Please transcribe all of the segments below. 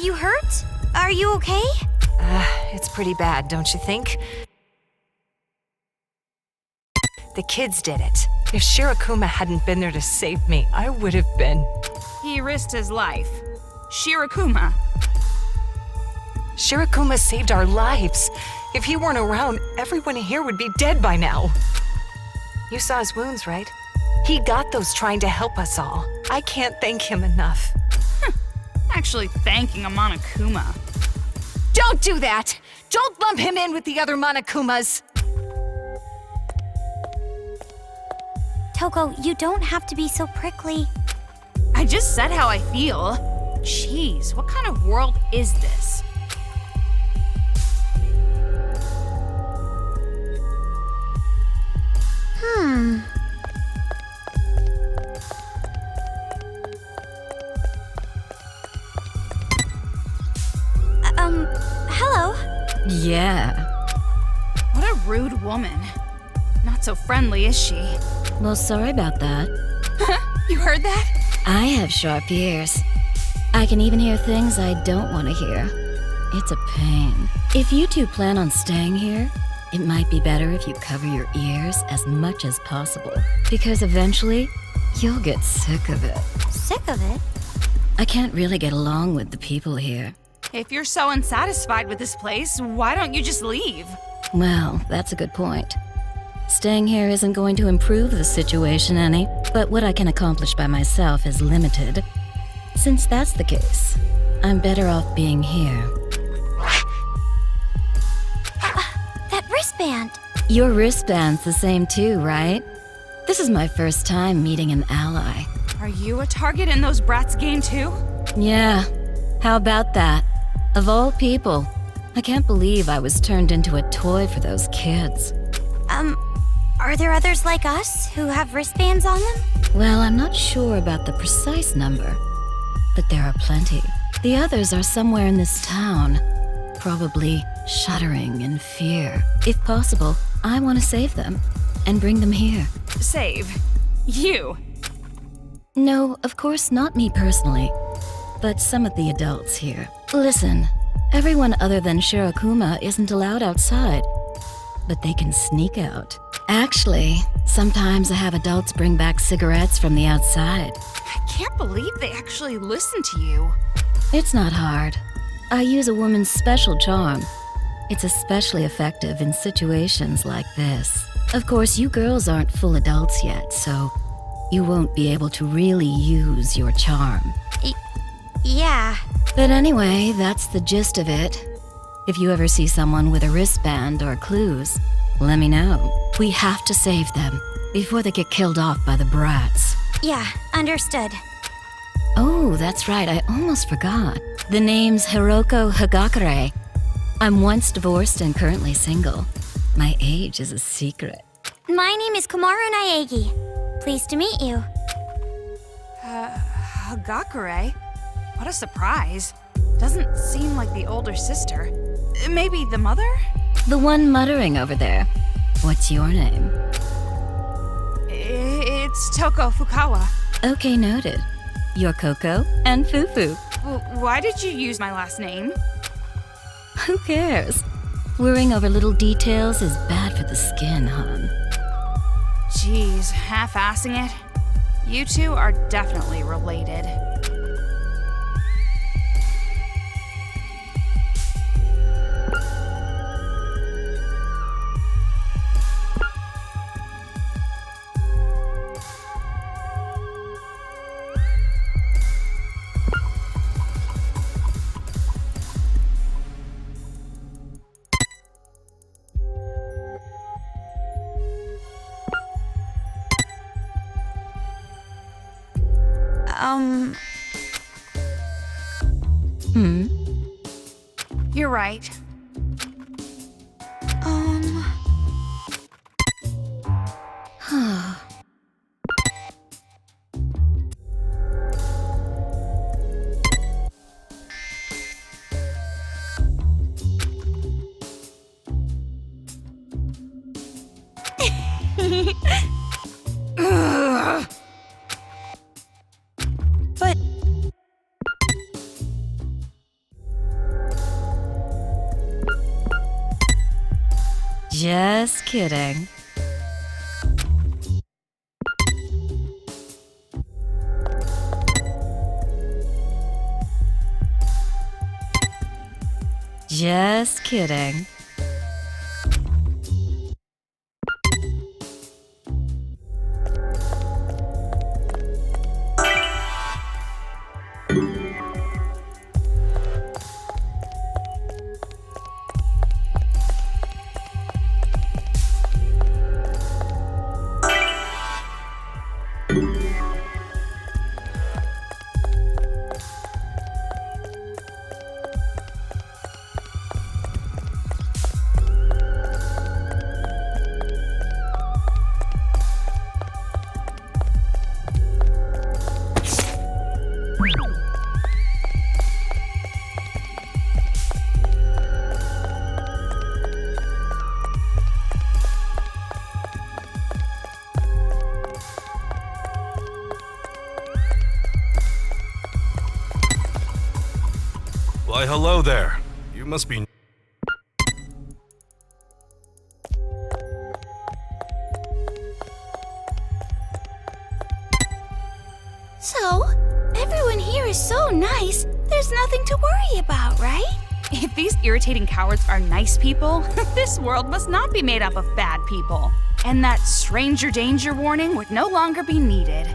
you hurt? Are you okay? It's pretty bad, don't you think? The kids did it. If Shirakuma hadn't been there to save me, I would have been. He risked his life. Shirakuma. Shirakuma saved our lives. If he weren't around, everyone here would be dead by now. You saw his wounds, right? He got those trying to help us all. I can't thank him enough. Actually thanking a Monokuma. Don't do that! Don't lump him in with the other Monokumas! Toko, you don't have to be so prickly. I just said how I feel. Jeez, what kind of world is this? Hello? Yeah. What a rude woman. Not so friendly, is she? Well, sorry about that. You heard that? I have sharp ears. I can even hear things I don't want to hear. It's a pain. If you two plan on staying here, it might be better if you cover your ears as much as possible. Because eventually, you'll get sick of it. Sick of it? I can't really get along with the people here. If you're so unsatisfied with this place, why don't you just leave? Well, that's a good point. Staying here isn't going to improve the situation any, but what I can accomplish by myself is limited. Since that's the case, I'm better off being here. That wristband. Your wristband's the same too, right? This is my first time meeting an ally. Are you a target in those brats' game too? Yeah, how about that? Of all people, I can't believe I was turned into a toy for those kids. Are there others like us who have wristbands on them? Well, I'm not sure about the precise number, but there are plenty. The others are somewhere in this town, probably shuddering in fear. If possible, I want to save them and bring them here. Save. You. No, of course not me personally, but some of the adults here. Listen, everyone other than Shirakuma isn't allowed outside, but they can sneak out. Actually, sometimes I have adults bring back cigarettes from the outside. I can't believe they actually listen to you. It's not hard. I use a woman's special charm. It's especially effective in situations like this. Of course, you girls aren't full adults yet, so you won't be able to really use your charm. Yeah. But anyway, that's the gist of it. If you ever see someone with a wristband or clues, let me know. We have to save them before they get killed off by the brats. Yeah, understood. Oh, that's right, I almost forgot. The name's Hiroko Hagakure. I'm once divorced and currently single. My age is a secret. My name is Komaru Naegi. Pleased to meet you. Hagakure? What a surprise. Doesn't seem like the older sister. Maybe the mother? The one muttering over there. What's your name? It's Toko Fukawa. Okay, noted. You're Coco and Fufu. Why did you use my last name? Who cares? Worrying over little details is bad for the skin, hon. Jeez, half-assing it. You two are definitely related. You're right. Just kidding. Just kidding. Why, hello there. You must be... So, everyone here is so nice, there's nothing to worry about, right? If these irritating cowards are nice people, this world must not be made up of bad people. And that stranger danger warning would no longer be needed.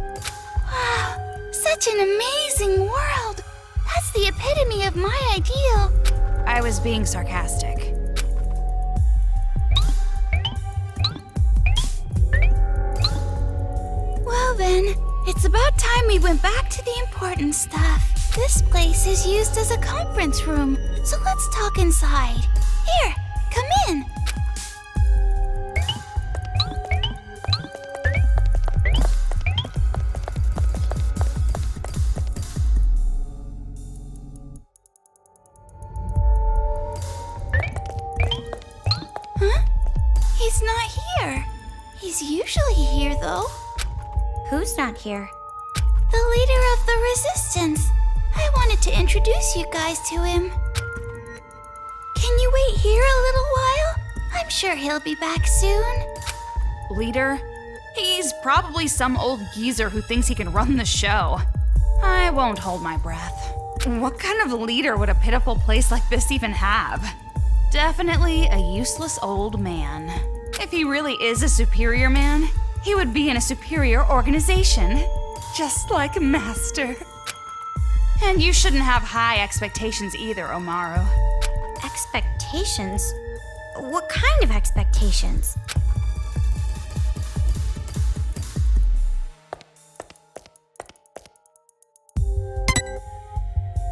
Wow, such an amazing world! That's the epitome of my ideal. I was being sarcastic. Well then, it's about time we went back to the important stuff. This place is used as a conference room, so let's talk inside. Here, come in. Huh? He's not here. He's usually here, though. Who's not here? The leader of the Resistance. I wanted to introduce you guys to him. Can you wait here a little while? I'm sure he'll be back soon. Leader? He's probably some old geezer who thinks he can run the show. I won't hold my breath. What kind of leader would a pitiful place like this even have? Definitely a useless old man. If he really is a superior man, he would be in a superior organization. Just like Master. And you shouldn't have high expectations either, Omaru. Expectations? What kind of expectations?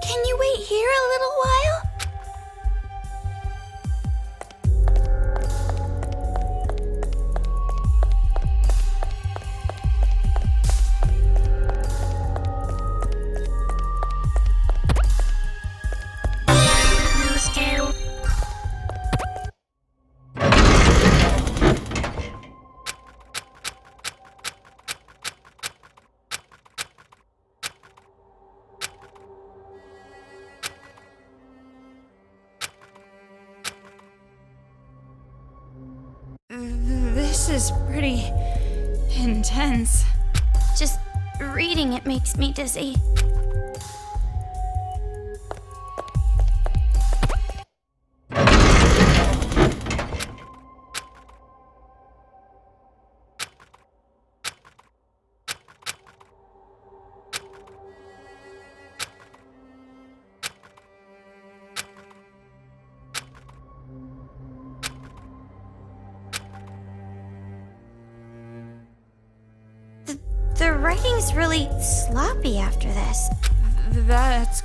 Can you wait here a little while? This is pretty intense. Just reading it makes me dizzy. The writing's really sloppy after this. That's...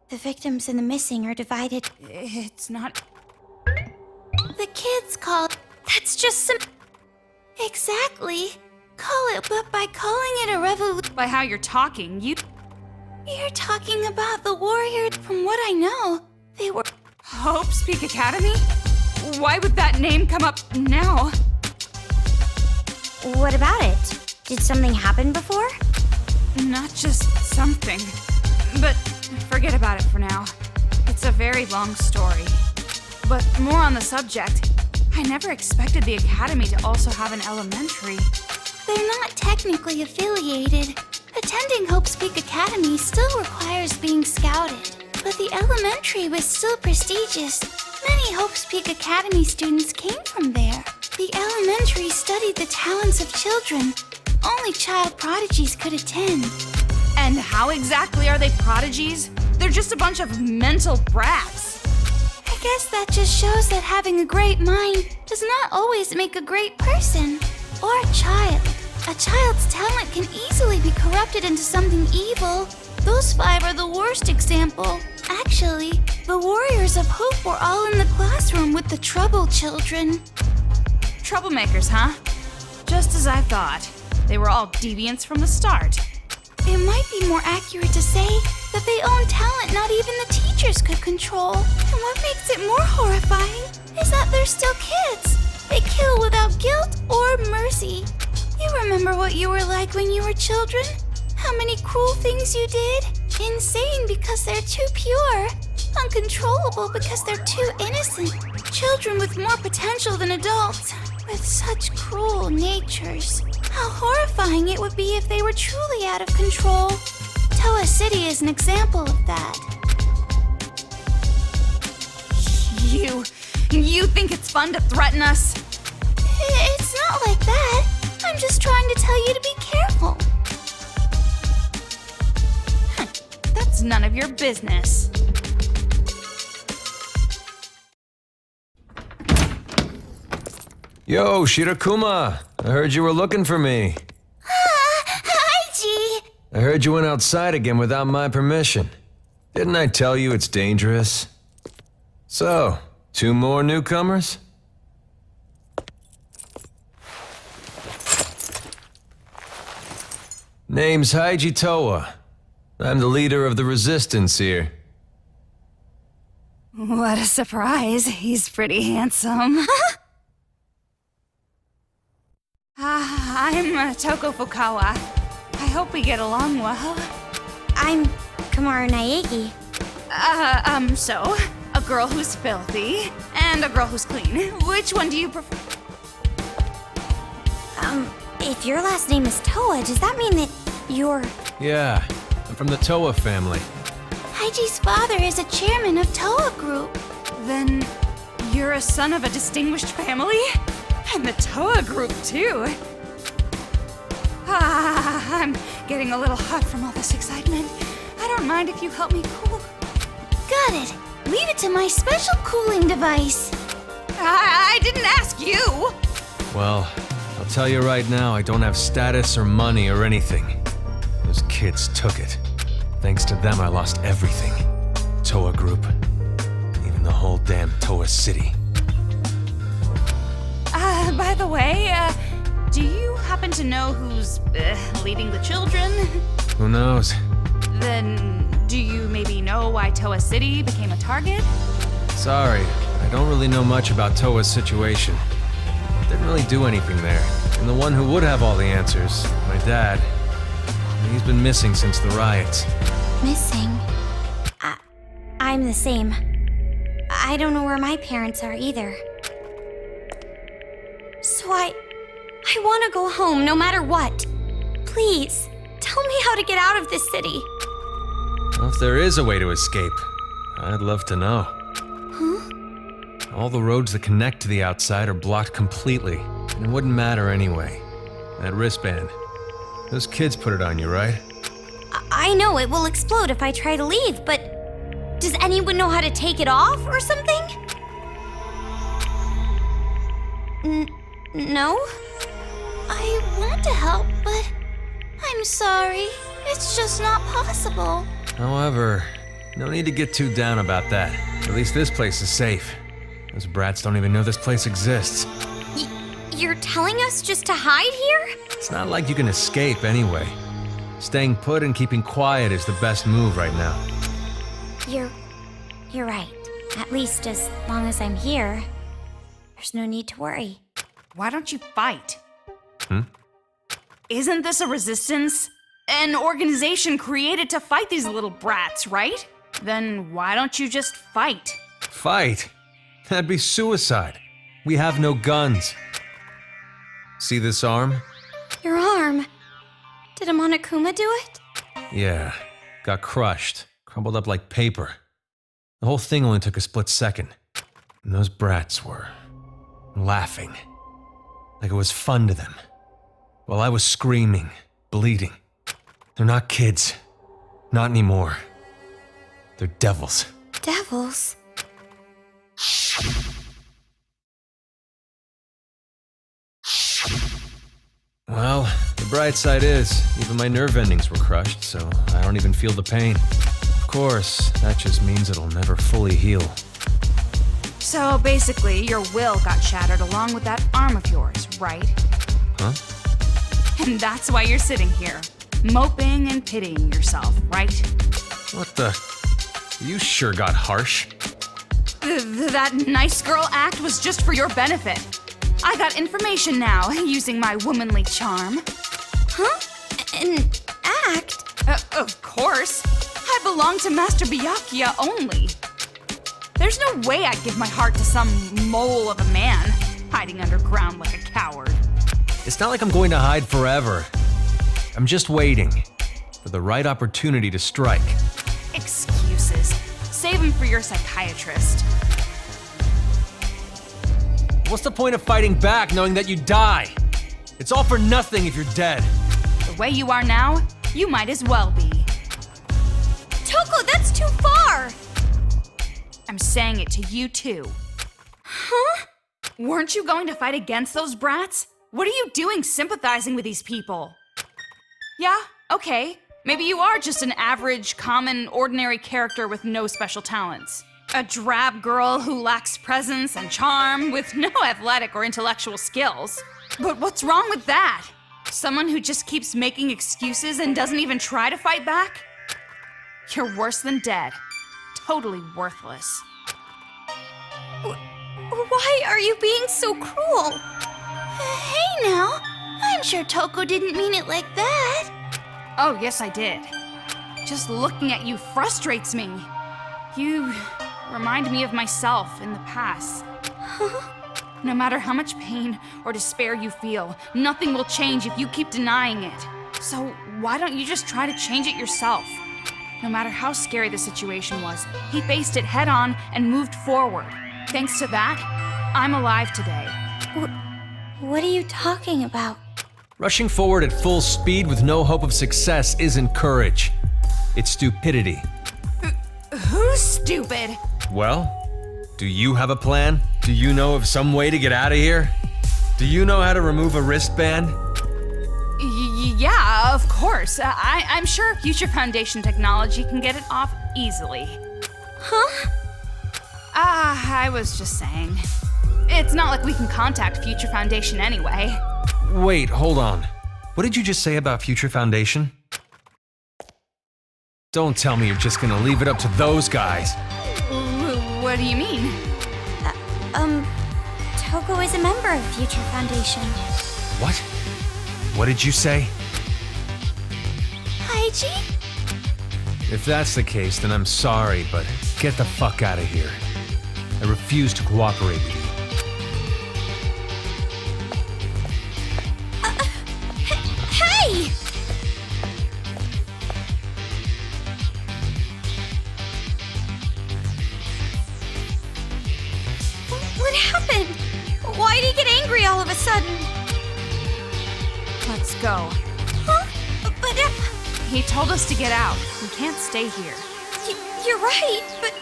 The victims and the missing are divided. It's not... The kids called. That's just some. Exactly. Call it, but by calling it a revolution. By how you're talking, you... You're talking about the warriors. From what I know, they were. Hope's Peak Academy? Why would that name come up now? What about it? Did something happen before? Not just something, but forget about it for now. It's a very long story. But more on the subject, I never expected the academy to also have an elementary. They're not technically affiliated. Attending Hope's Peak Academy still requires being scouted, but the elementary was still prestigious. Many Hope's Peak Academy students came from there. The elementary studied the talents of children. Only child prodigies could attend. And how exactly are they prodigies? They're just a bunch of mental brats. I guess that just shows that having a great mind does not always make a great person or a child. A child's talent can easily be corrupted into something evil. Those 5 are the worst example. Actually, the Warriors of Hope were all in the classroom with the troubled children. Troublemakers, huh? Just as I thought. They were all deviants from the start. It might be more accurate to say that they own talent not even the teachers could control. And what makes it more horrifying is that they're still kids. They kill without guilt or mercy. You remember what you were like when you were children? How many cruel things you did? Insane because they're too pure. Uncontrollable because they're too innocent. Children with more potential than adults, with such cruel natures. How horrifying it would be if they were truly out of control. Toa City is an example of that. You think it's fun to threaten us? It's not like that. I'm just trying to tell you to be careful. That's none of your business. Yo, Shirakuma! I heard you were looking for me. Hi, G. I heard you went outside again without my permission. Didn't I tell you it's dangerous? So, 2 more newcomers? Name's Haiji Toa. I'm the leader of the resistance here. What a surprise. He's pretty handsome. I'm Toko Fukawa. I hope we get along well. I'm Kamaru Naegi. So, a girl who's filthy and a girl who's clean. Which one do you prefer? If your last name is Toa, does that mean that you're... Yeah, I'm from the Toa family. Haiji's father is a chairman of Toa Group. Then you're a son of a distinguished family? And the Toa Group, too. I'm getting a little hot from all this excitement. I don't mind if you help me cool. Got it. Leave it to my special cooling device. I didn't ask you. Well, I'll tell you right now, I don't have status or money or anything. Those kids took it. Thanks to them, I lost everything. Toa Group. Even the whole damn Toa City. By the way, do you happen to know who's leading the children? Who knows? Then, do you maybe know why Toa City became a target? Sorry, I don't really know much about Toa's situation. Didn't really do anything there. And the one who would have all the answers, my dad, he's been missing since the riots. missing? I'm the same. I don't know where my parents are either. So I want to go home no matter what. Please, tell me how to get out of this city. Well, if there is a way to escape, I'd love to know. Huh? All the roads that connect to the outside are blocked completely, and it wouldn't matter anyway. That wristband. Those kids put it on you, right? I know it will explode if I try to leave, but does anyone know how to take it off or something? No? I want to help, but I'm sorry. It's just not possible. However, no need to get too down about that. At least this place is safe. Those brats don't even know this place exists. You're telling us just to hide here? It's not like you can escape anyway. Staying put and keeping quiet is the best move right now. You're right. At least as long as I'm here, there's no need to worry. Why don't you fight? Isn't this a resistance? An organization created to fight these little brats, right? Then why don't you just fight? Fight? That'd be suicide. We have no guns. See this arm? Your arm. Did a Monokuma do it? Yeah, got crushed, crumbled up like paper. The whole thing only took a split second. And those brats were laughing. Like it was fun to them. While I was screaming, bleeding. They're not kids. Not anymore. They're devils. Devils? Well, the bright side is, even my nerve endings were crushed, so I don't even feel the pain. Of course, that just means it'll never fully heal. So basically, your will got shattered along with that arm of yours, right? Huh? And that's why you're sitting here, moping and pitying yourself, right? What the? You sure got harsh. That nice girl act was just for your benefit. I got information now, using my womanly charm. Huh? An act? Of course. I belong to Master Byakuya only. There's no way I'd give my heart to some mole of a man, hiding underground like a coward. It's not like I'm going to hide forever. I'm just waiting for the right opportunity to strike. Excuses. Save them for your psychiatrist. What's the point of fighting back knowing that you die? It's all for nothing if you're dead. The way you are now, you might as well be. Toko, that's too far! I'm saying it to you too. Huh? Weren't you going to fight against those brats? What are you doing sympathizing with these people? Yeah, okay. Maybe you are just an average, common, ordinary character with no special talents. A drab girl who lacks presence and charm with no athletic or intellectual skills. But what's wrong with that? Someone who just keeps making excuses and doesn't even try to fight back? You're worse than dead. Totally worthless. Why are you being so cruel? Hey now, I'm sure Toko didn't mean it like that. Oh, yes, I did. Just looking at you frustrates me. You remind me of myself in the past. No matter how much pain or despair you feel, nothing will change if you keep denying it. So why don't you just try to change it yourself? No matter how scary the situation was, he faced it head on and moved forward. Thanks to that, I'm alive today. What are you talking about? Rushing forward at full speed with no hope of success isn't courage. It's stupidity. Who's stupid? Well, do you have a plan? Do you know of some way to get out of here? Do you know how to remove a wristband? Yeah, of course. I'm sure Future Foundation technology can get it off easily. Huh? I was just saying. It's not like we can contact Future Foundation anyway. Wait, hold on. What did you just say about Future Foundation? Don't tell me you're just gonna leave it up to those guys. What do you mean? Toko is a member of Future Foundation. What? What did you say? Haiji? If that's the case, then I'm sorry, but get the fuck out of here. I refuse to cooperate with you. Hey! What happened? Why did he get angry all of a sudden? Let's go. Huh? But He told us to get out. We can't stay here. you're right, but...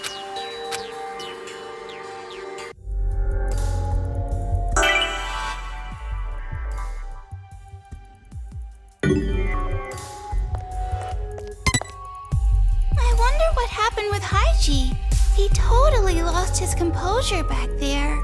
I wonder what happened with Haiji. He totally lost his composure back there.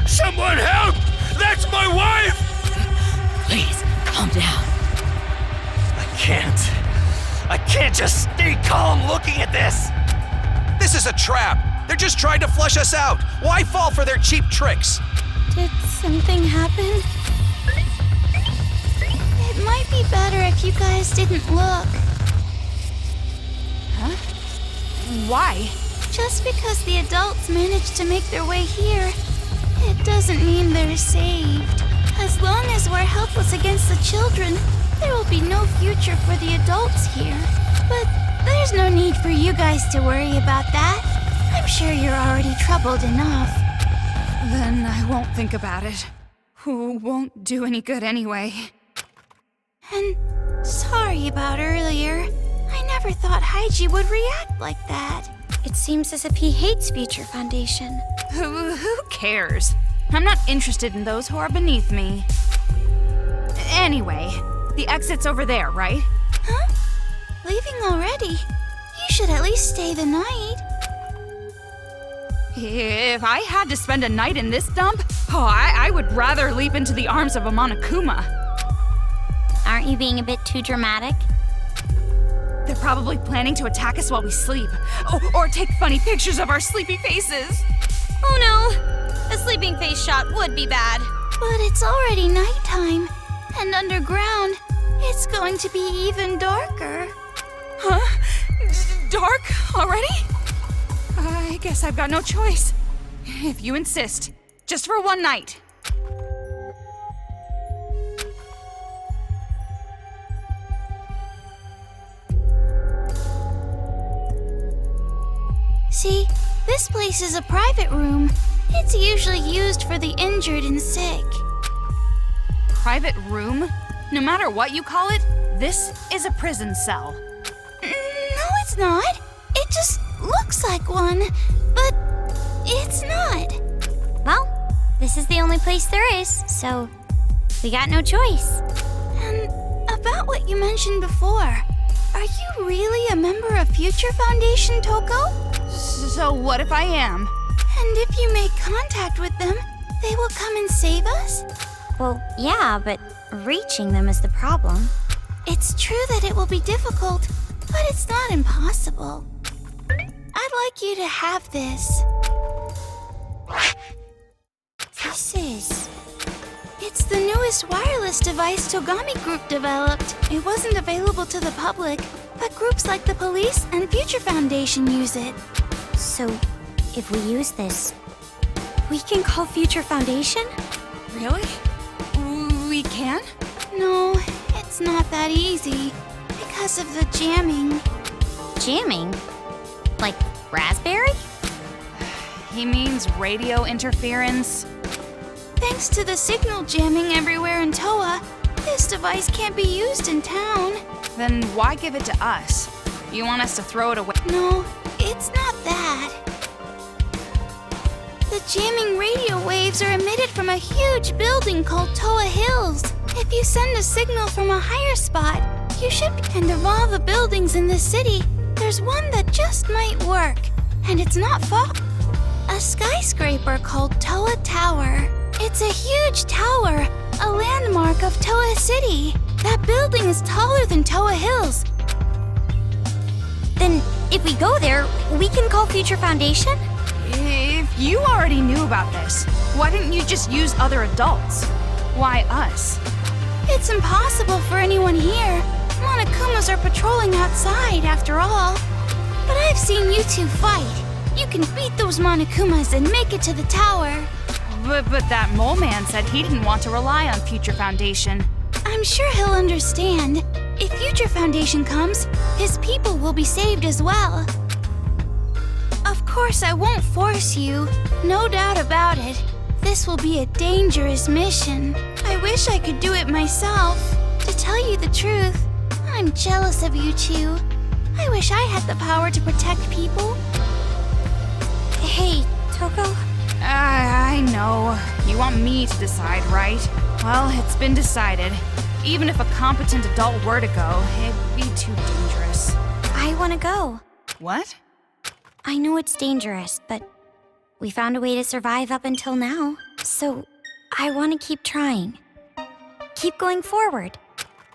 Someone help! That's my wife! Please, calm down. I can't just stay calm looking at this! This is a trap! They're just trying to flush us out! Why fall for their cheap tricks? Did something happen? It might be better if you guys didn't look. Huh? Why? Just because the adults managed to make their way here, it doesn't mean they're saved. As long as we're helpless against the children, there will be no future for the adults here. But there's no need for you guys to worry about that. I'm sure you're already troubled enough. Then I won't think about it. Won't do any good anyway. And sorry about earlier. I never thought Haiji would react like that. It seems as if he hates Future Foundation. Who cares? I'm not interested in those who are beneath me. Anyway, the exit's over there, right? Huh? Leaving already? You should at least stay the night. If I had to spend a night in this dump, I would rather leap into the arms of a Monokuma. Aren't you being a bit too dramatic? They're probably planning to attack us while we sleep. Or take funny pictures of our sleepy faces. Oh no! A sleeping face shot would be bad. But it's already nighttime, and underground, it's going to be even darker. Huh? Dark already? I guess I've got no choice. If you insist, just for one night. See, this place is a private room. It's usually used for the injured and sick. Private room? No matter what you call it, this is a prison cell. No, it's not. It just looks like one, but it's not. Well, this is the only place there is, so we got no choice. And about what you mentioned before, are you really a member of Future Foundation, Toko? So what if I am? And if you make contact with them, they will come and save us? Well, yeah, but reaching them is the problem. It's true that it will be difficult, but it's not impossible. I'd like you to have this. It's the newest wireless device Togami Group developed. It wasn't available to the public, but groups like the police and Future Foundation use it. So, if we use this, we can call Future Foundation? Really? We can? No, it's not that easy. Because of the jamming. Jamming? Like raspberry? He means radio interference. Thanks to the signal jamming everywhere in Toa, this device can't be used in town. Then why give it to us? You want us to throw it away? No, it's not that. The jamming radio waves are emitted from a huge building called Toa Hills. If you send a signal from a higher spot, you should. And of all the buildings in the city, there's one that just might work. And it's not far. A skyscraper called Toa Tower. It's a huge tower, a landmark of Toa City. That building is taller than Toa Hills. Then, if we go there, we can call Future Foundation? If you already knew about this, why didn't you just use other adults? Why us? It's impossible for anyone here. Monokumas are patrolling outside, after all. But I've seen you two fight. You can beat those Monokumas and make it to the tower. But that mole man said he didn't want to rely on Future Foundation. I'm sure he'll understand. If Future Foundation comes, his people will be saved as well. Of course, I won't force you. No doubt about it. This will be a dangerous mission. I wish I could do it myself. To tell you the truth, I'm jealous of you two. I wish I had the power to protect people. Hey, Toko? I know. You want me to decide, right? Well, it's been decided. Even if a competent adult were to go, it'd be too dangerous. I want to go. What? I know it's dangerous, but We found a way to survive up until now, so I want to keep trying. Keep going forward.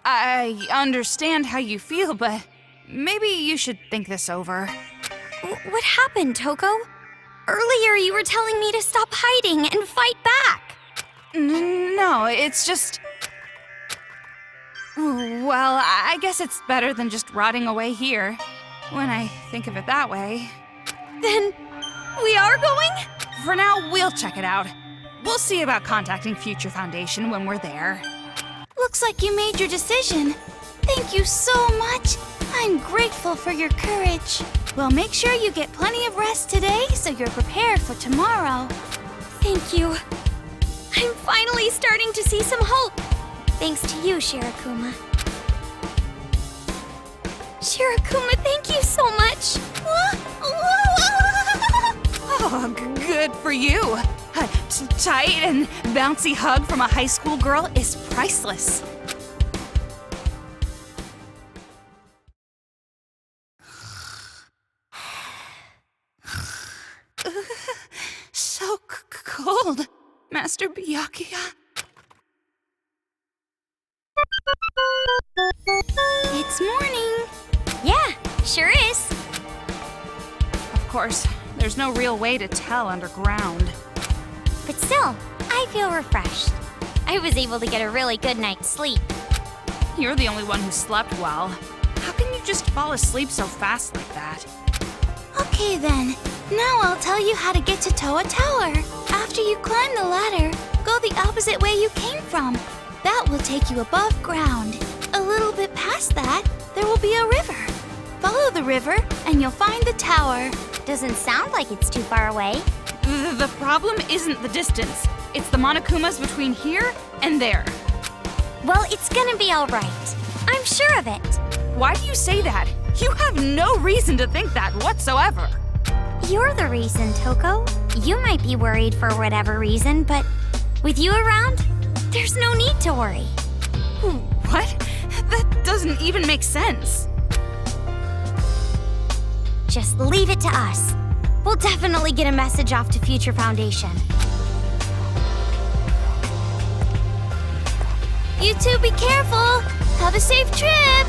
I understand how you feel, but maybe you should think this over. What happened, Toko? Earlier you were telling me to stop hiding and fight back. No, it's just... Well, I guess it's better than just rotting away here, when I think of it that way. Then, we are going? For now, we'll check it out. We'll see about contacting Future Foundation when we're there. Looks like you made your decision. Thank you so much. I'm grateful for your courage. Well, make sure you get plenty of rest today so you're prepared for tomorrow. Thank you. I'm finally starting to see some hope. Thanks to you, Shirakuma. Shirakuma, thank you so much. Oh, good for you. A tight and bouncy hug from a high school girl is priceless. So cold, Master Byakuya. It's morning. Yeah, sure is. Of course, there's no real way to tell underground. But still, I feel refreshed. I was able to get a really good night's sleep. You're the only one who slept well. How can you just fall asleep so fast like that? Okay then. Now I'll tell you how to get to Toa Tower. After you climb the ladder, go the opposite way you came from. That will take you above ground. A little bit past that, there will be a river. Follow the river and you'll find the tower. Doesn't sound like it's too far away. The problem isn't the distance. It's the Monokumas between here and there. Well, it's gonna be all right. I'm sure of it. Why do you say that? You have no reason to think that whatsoever. You're the reason, Toko. You might be worried for whatever reason, but with you around, there's no need to worry. What? That doesn't even make sense. Just leave it to us. We'll definitely get a message off to Future Foundation. You two be careful. Have a safe trip.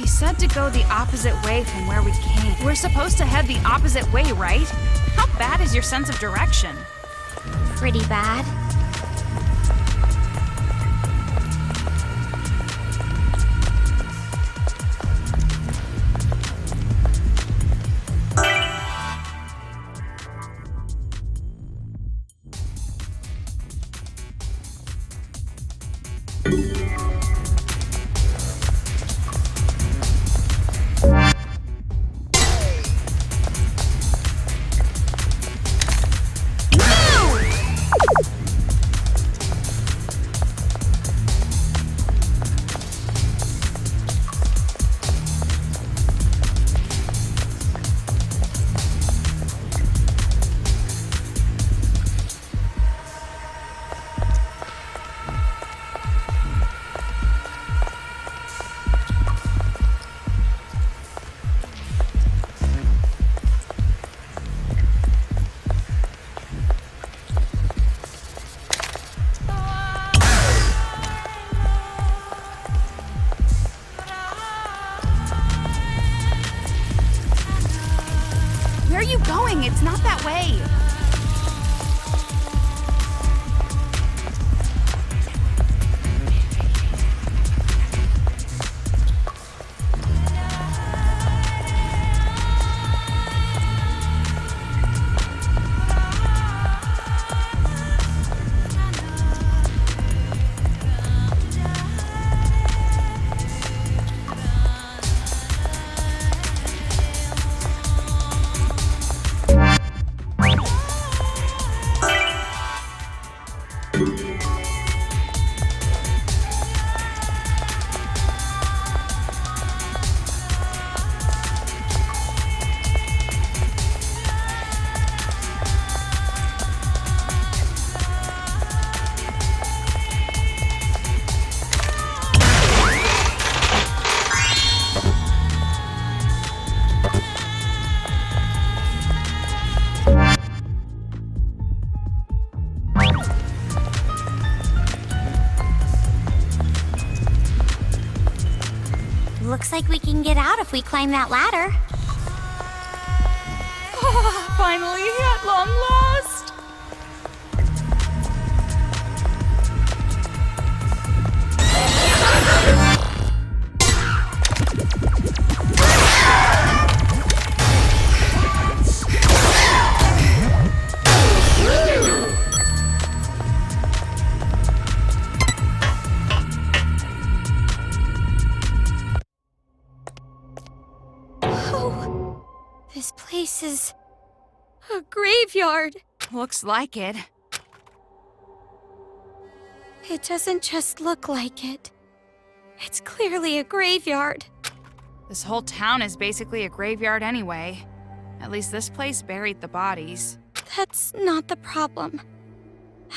Said to go the opposite way from where we came. We're supposed to head the opposite way, right? How bad is your sense of direction? Pretty bad. Where are you going? It's not that way. Looks like we can get out if we climb that ladder. Finally, at long last! Oh, this place is a graveyard. Looks like it. It doesn't just look like it. It's clearly a graveyard. This whole town is basically a graveyard anyway. At least this place buried the bodies. That's not the problem.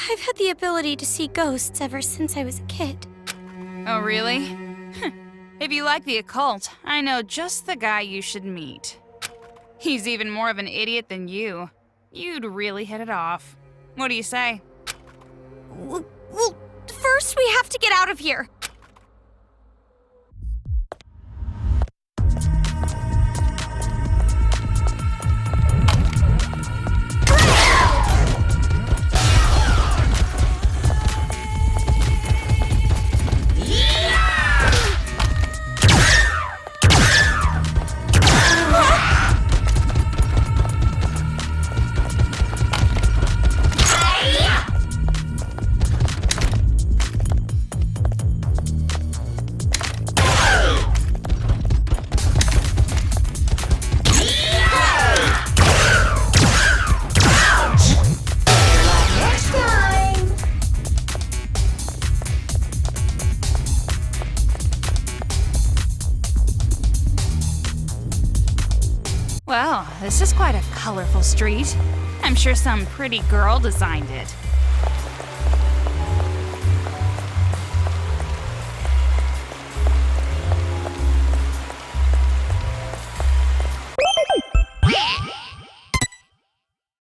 I've had the ability to see ghosts ever since I was a kid. Oh, really? If you like the occult, I know just the guy you should meet. He's even more of an idiot than you. You'd really hit it off. What do you say? Well, first we have to get out of here. Well, this is quite a colorful street. I'm sure some pretty girl designed it.